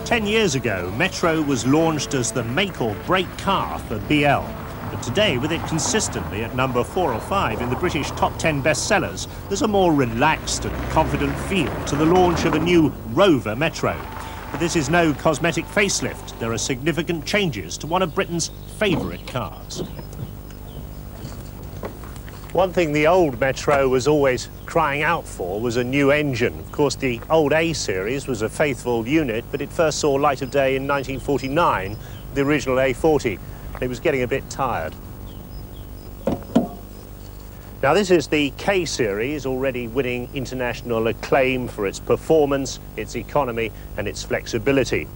10 years ago, Metro was launched as the make or break car for BL. But today, with it consistently at number 4 or 5 in the British top 10 bestsellers, there's a more relaxed and confident feel to the launch of a new Rover Metro. But this is no cosmetic facelift. There are significant changes to one of Britain's favourite cars. One thing the old Metro was always crying out for was a new engine. Of course, the old A series was a faithful unit, but it first saw light of day in 1949, the original A40. It was getting a bit tired. Now, this is the K series, already winning international acclaim for its performance, its economy and its flexibility.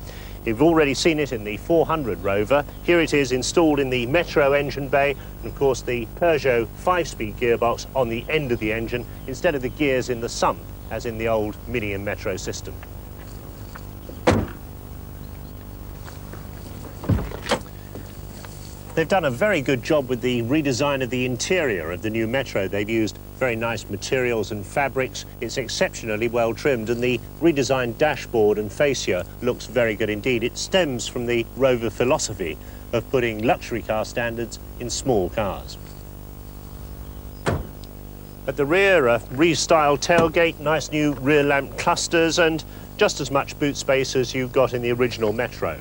You've already seen it in the 400 Rover. Here it is installed in the Metro engine bay, and of course the Peugeot 5-speed gearbox on the end of the engine instead of the gears in the sump, as in the old Mini and Metro system. They've done a very good job with the redesign of the interior of the new Metro. They've used very nice materials and fabrics. It's exceptionally well trimmed, and the redesigned dashboard and fascia looks very good indeed. It stems from the Rover philosophy of putting luxury car standards in small cars. At the rear, a restyled tailgate, nice new rear lamp clusters, and just as much boot space as you've got in the original Metro.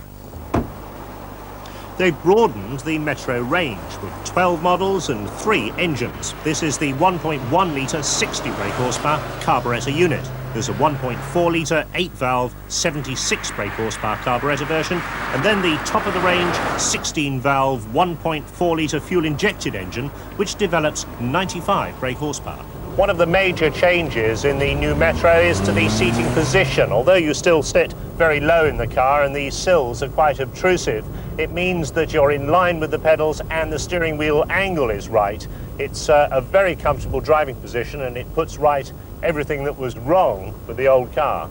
They've broadened the Metro range with 12 models and 3 engines. This is the 1.1-litre 60 brake horsepower carburettor unit. There's a 1.4-litre 8-valve 76 brake horsepower carburettor version, and then the top-of-the-range 16-valve 1.4-litre fuel-injected engine, which develops 95 brake horsepower. One of the major changes in the new Metro is to the seating position. Although you still sit very low in the car and these sills are quite obtrusive, it means that you're in line with the pedals and the steering wheel angle is right. It's a very comfortable driving position, and it puts right everything that was wrong with the old car.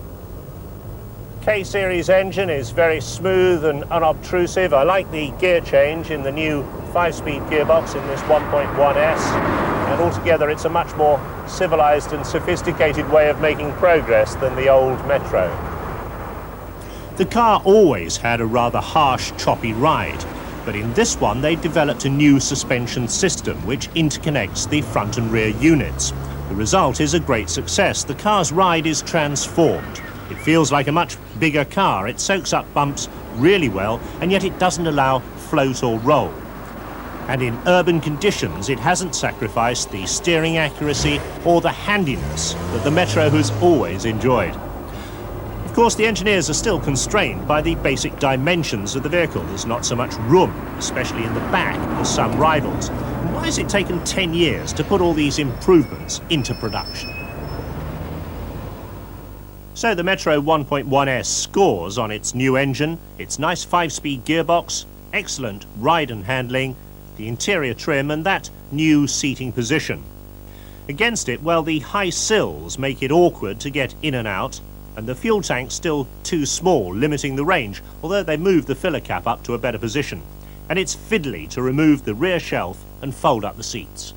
K-series engine is very smooth and unobtrusive. I like the gear change in the new 5-speed gearbox in this 1.1S, and altogether it's a much more civilized and sophisticated way of making progress than the old Metro. The car always had a rather harsh, choppy ride, but in this one they developed a new suspension system which interconnects the front and rear units. The result is a great success. The car's ride is transformed. It feels like a much bigger car. It soaks up bumps really well, and yet it doesn't allow float or roll. And in urban conditions, it hasn't sacrificed the steering accuracy or the handiness that the Metro has always enjoyed. Of course, the engineers are still constrained by the basic dimensions of the vehicle. There's not so much room, especially in the back, as some rivals. And why has it taken 10 years to put all these improvements into production? So the Metro 1.1S scores on its new engine, its nice 5-speed gearbox, excellent ride and handling, the interior trim, and that new seating position. Against it, well, the high sills make it awkward to get in and out, and the fuel tank's still too small, limiting the range, although they moved the filler cap up to a better position. And it's fiddly to remove the rear shelf and fold up the seats.